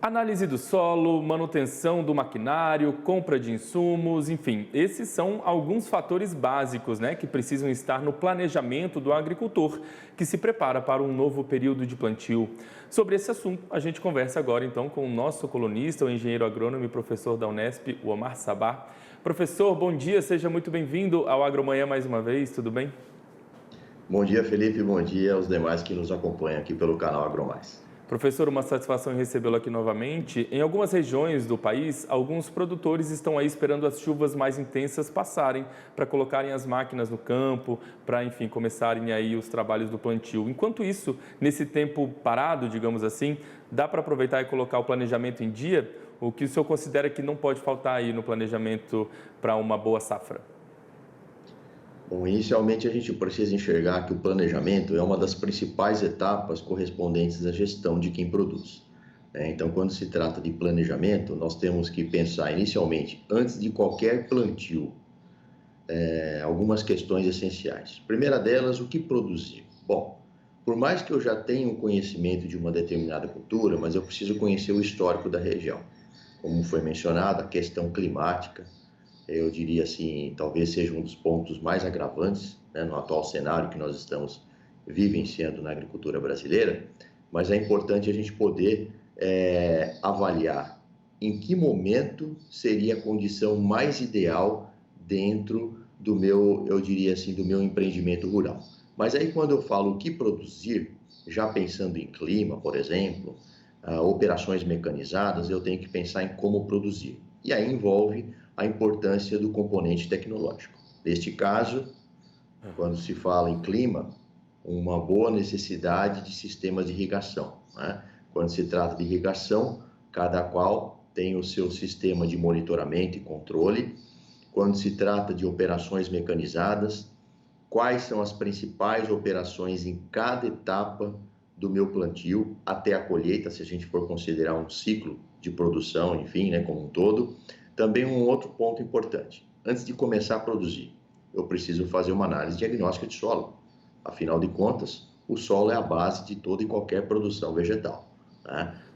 Análise do solo, manutenção do maquinário, compra de insumos, enfim, esses são alguns fatores básicos, que precisam estar no planejamento do agricultor, que se prepara para um novo período de plantio. Sobre esse assunto, a gente conversa agora então com o nosso colunista, o engenheiro agrônomo e professor da Unesp, o Omar Sabah. Professor, bom dia, seja muito bem-vindo ao Agromanhã mais uma vez, tudo bem? Bom dia, Felipe. Bom dia aos demais que nos acompanham aqui pelo canal AgroMais. Professor, uma satisfação em recebê-lo aqui novamente. Em algumas regiões do país, alguns produtores estão aí esperando as chuvas mais intensas passarem para colocarem as máquinas no campo, para, enfim, começarem aí os trabalhos do plantio. Enquanto isso, nesse tempo parado, digamos assim, dá para aproveitar e colocar o planejamento em dia? O que o senhor considera que não pode faltar aí no planejamento para uma boa safra? Bom, inicialmente a gente precisa enxergar que o planejamento é uma das principais etapas correspondentes à gestão de quem produz. Então, quando se trata de planejamento, nós temos que pensar inicialmente, antes de qualquer plantio, algumas questões essenciais. Primeira delas, o que produzir? Bom, por mais que eu já tenha um conhecimento de uma determinada cultura, mas eu preciso conhecer o histórico da região. Como foi mencionado, a questão climática, eu diria assim, talvez seja um dos pontos mais agravantes, no atual cenário que nós estamos vivenciando na agricultura brasileira, mas é importante a gente poder avaliar em que momento seria a condição mais ideal dentro do meu, eu diria assim, do meu empreendimento rural. Mas aí quando eu falo o que produzir, já pensando em clima, por exemplo, operações mecanizadas, eu tenho que pensar em como produzir. E aí envolve a importância do componente tecnológico. Neste caso, quando se fala em clima, uma boa necessidade de sistemas de irrigação. Quando se trata de irrigação, cada qual tem o seu sistema de monitoramento e controle. Quando se trata de operações mecanizadas, quais são as principais operações em cada etapa do meu plantio até a colheita, se a gente for considerar um ciclo de produção, enfim, como um todo. Também um outro ponto importante, antes de começar a produzir, eu preciso fazer uma análise diagnóstica de solo. Afinal de contas, o solo é a base de toda e qualquer produção vegetal.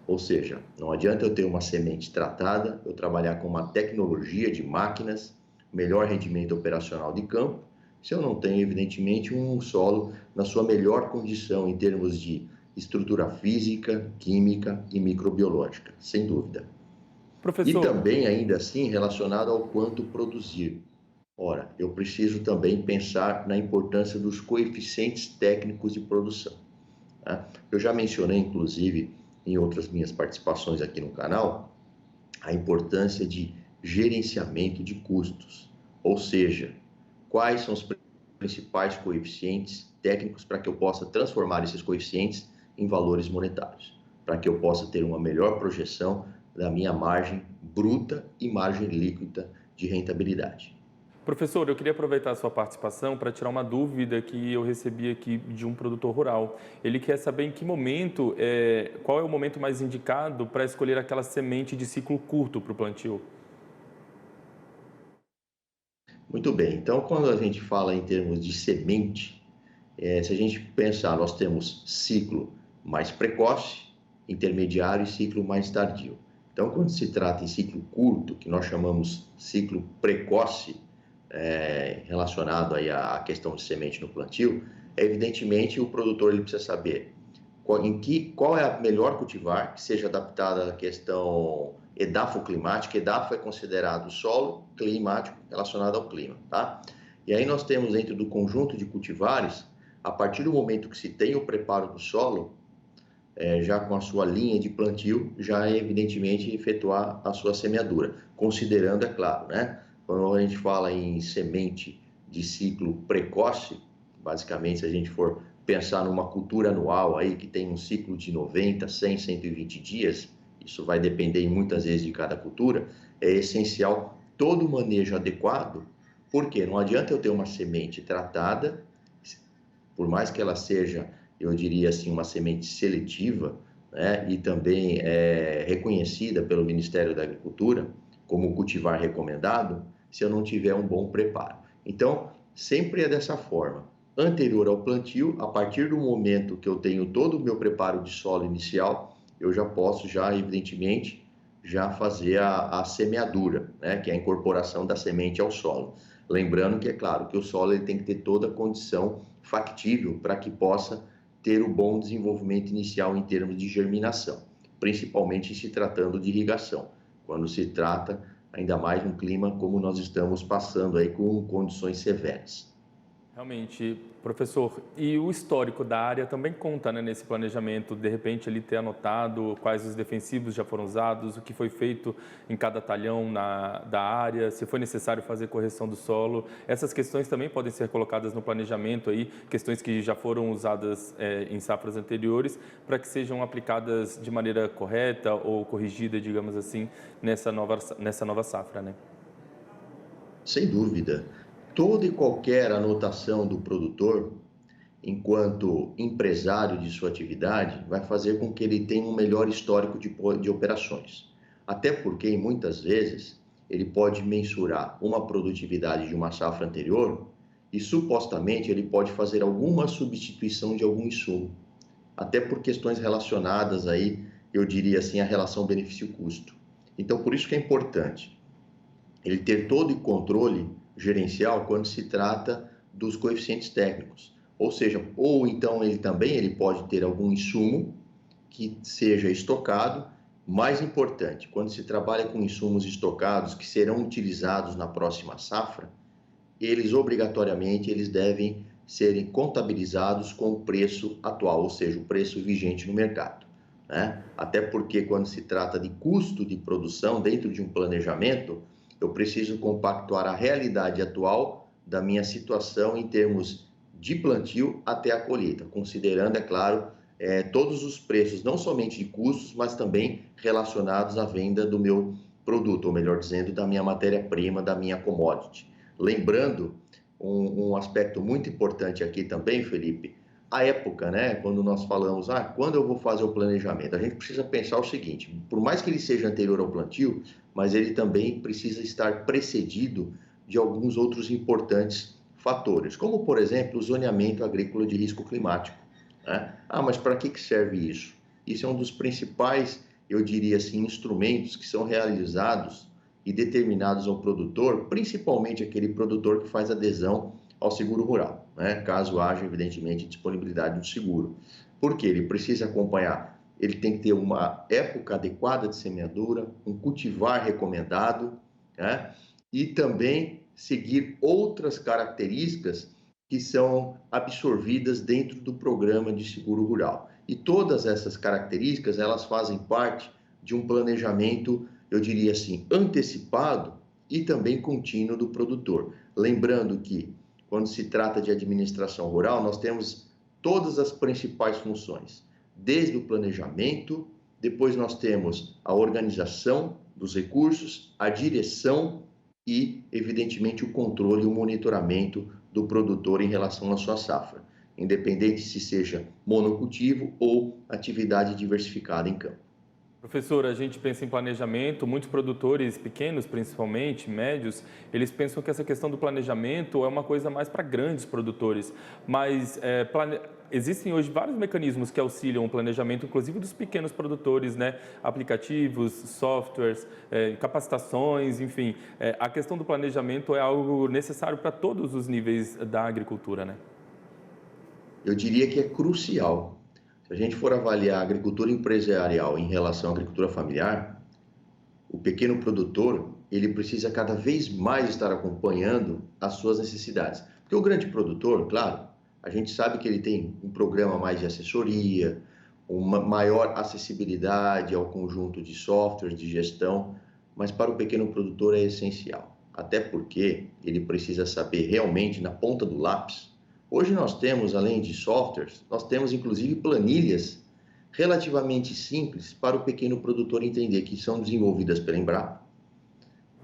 Ou seja, não adianta eu ter uma semente tratada, eu trabalhar com uma tecnologia de máquinas, melhor rendimento operacional de campo, se eu não tenho, evidentemente, um solo na sua melhor condição em termos de estrutura física, química e microbiológica, sem dúvida. E Professor, também, ainda assim, relacionado ao quanto produzir. Ora, eu preciso também pensar na importância dos coeficientes técnicos de produção. Eu já mencionei, inclusive, em outras minhas participações aqui no canal, a importância de gerenciamento de custos, ou seja, quais são os principais coeficientes técnicos para que eu possa transformar esses coeficientes em valores monetários, para que eu possa ter uma melhor projeção da minha margem bruta e margem líquida de rentabilidade. Professor, eu queria aproveitar a sua participação para tirar uma dúvida que eu recebi aqui de um produtor rural. Ele quer saber em que momento, qual é o momento mais indicado para escolher aquela semente de ciclo curto para o plantio. Muito bem, então quando a gente fala em termos de semente, se a gente pensar, nós temos ciclo mais precoce, intermediário e ciclo mais tardio. Então, quando se trata em ciclo curto, que nós chamamos ciclo precoce, relacionado aí à questão de semente no plantio, evidentemente o produtor ele precisa saber qual é a melhor cultivar que seja adaptada à questão edafoclimática. Edafo é considerado o solo climático relacionado ao clima, tá? E aí nós temos dentro do conjunto de cultivares, a partir do momento que se tem o preparo do solo, já com a sua linha de plantio, já evidentemente efetuar a sua semeadura, considerando, é claro, quando a gente fala em semente de ciclo precoce, basicamente se a gente for pensar numa cultura anual aí que tem um ciclo de 90, 100, 120 dias, isso vai depender muitas vezes de cada cultura, é essencial todo o manejo adequado, porque não adianta eu ter uma semente tratada, por mais que ela seja, eu diria assim, uma semente seletiva, e também reconhecida pelo Ministério da Agricultura como cultivar recomendado, se eu não tiver um bom preparo. Então, sempre é dessa forma. Anterior ao plantio, a partir do momento que eu tenho todo o meu preparo de solo inicial, eu já posso, evidentemente, já fazer a semeadura, né, que é a incorporação da semente ao solo. Lembrando que, é claro, que o solo ele tem que ter toda a condição factível para que possa ter o bom desenvolvimento inicial em termos de germinação, principalmente se tratando de irrigação, quando se trata ainda mais num clima como nós estamos passando aí com condições severas. Realmente, professor, e o histórico da área também conta, né, nesse planejamento, de repente ele ter anotado quais os defensivos já foram usados, o que foi feito em cada talhão da área, se foi necessário fazer correção do solo. Essas questões também podem ser colocadas no planejamento aí, questões que já foram usadas em safras anteriores, para que sejam aplicadas de maneira correta ou corrigida, digamos assim, nessa nova safra, né? Sem dúvida, toda e qualquer anotação do produtor, enquanto empresário de sua atividade, vai fazer com que ele tenha um melhor histórico de operações. Até porque, muitas vezes, ele pode mensurar uma produtividade de uma safra anterior e, supostamente, ele pode fazer alguma substituição de algum insumo. Até por questões relacionadas aí, eu diria assim, a relação benefício-custo. Então, por isso que é importante ele ter todo o controle gerencial quando se trata dos coeficientes técnicos. Ou seja, ou então ele pode ter algum insumo que seja estocado. Mais importante, quando se trabalha com insumos estocados que serão utilizados na próxima safra, eles obrigatoriamente devem serem contabilizados com o preço atual, ou seja, o preço vigente no mercado, né? Até porque quando se trata de custo de produção dentro de um planejamento, eu preciso compactuar a realidade atual da minha situação em termos de plantio até a colheita, considerando, é claro, todos os preços, não somente de custos, mas também relacionados à venda do meu produto, ou melhor dizendo, da minha matéria-prima, da minha commodity. Lembrando um aspecto muito importante aqui também, Felipe, a época, né? Quando nós falamos, quando eu vou fazer o planejamento, a gente precisa pensar o seguinte: por mais que ele seja anterior ao plantio, mas ele também precisa estar precedido de alguns outros importantes fatores, como, por exemplo, o zoneamento agrícola de risco climático, né? Mas para que serve isso? Isso é um dos principais, eu diria assim, instrumentos que são realizados e determinados ao produtor, principalmente aquele produtor que faz adesão ao seguro rural, né? Caso haja, evidentemente, disponibilidade do seguro. Porque ele precisa acompanhar, ele tem que ter uma época adequada de semeadura, um cultivar recomendado, né? E também seguir outras características que são absorvidas dentro do programa de seguro rural. E todas essas características, elas fazem parte de um planejamento, eu diria assim, antecipado e também contínuo do produtor. Lembrando que, quando se trata de administração rural, nós temos todas as principais funções, desde o planejamento, depois nós temos a organização dos recursos, a direção e, evidentemente, o controle e o monitoramento do produtor em relação à sua safra, independente se seja monocultivo ou atividade diversificada em campo. Professor, a gente pensa em planejamento, muitos produtores pequenos, principalmente, médios, eles pensam que essa questão do planejamento é uma coisa mais para grandes produtores, mas existem hoje vários mecanismos que auxiliam o planejamento, inclusive dos pequenos produtores, né? Aplicativos, softwares, capacitações, enfim. A questão do planejamento é algo necessário para todos os níveis da agricultura, né? Eu diria que é crucial. Se a gente for avaliar a agricultura empresarial em relação à agricultura familiar, o pequeno produtor, ele precisa cada vez mais estar acompanhando as suas necessidades. Porque o grande produtor, claro, a gente sabe que ele tem um programa mais de assessoria, uma maior acessibilidade ao conjunto de softwares de gestão, mas para o pequeno produtor é essencial. Até porque ele precisa saber realmente, na ponta do lápis. Hoje nós temos, além de softwares, nós temos inclusive planilhas relativamente simples para o pequeno produtor entender, que são desenvolvidas pela Embrapa,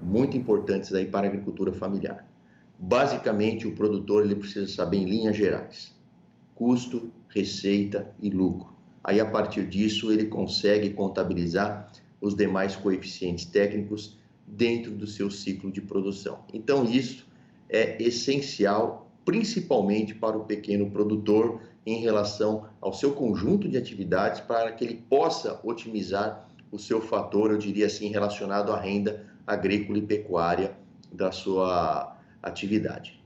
muito importantes aí para a agricultura familiar. Basicamente, o produtor ele precisa saber em linhas gerais: custo, receita e lucro. Aí, a partir disso, ele consegue contabilizar os demais coeficientes técnicos dentro do seu ciclo de produção. Então, isso é essencial, principalmente para o pequeno produtor em relação ao seu conjunto de atividades para que ele possa otimizar o seu fator, eu diria assim, relacionado à renda agrícola e pecuária da sua atividade.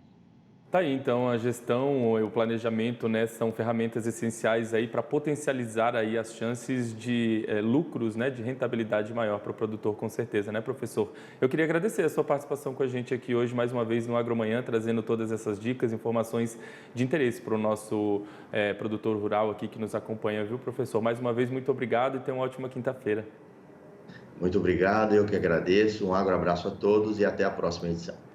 Tá aí, então, a gestão e o planejamento, né, são ferramentas essenciais aí para potencializar aí as chances de lucros, né, de rentabilidade maior para o produtor, com certeza, né, professor? Eu queria agradecer a sua participação com a gente aqui hoje, mais uma vez, no Agromanhã, trazendo todas essas dicas, informações de interesse para o nosso produtor rural aqui que nos acompanha, viu, professor? Mais uma vez, muito obrigado e tenha uma ótima quinta-feira. Muito obrigado, eu que agradeço. Um abraço a todos e até a próxima edição.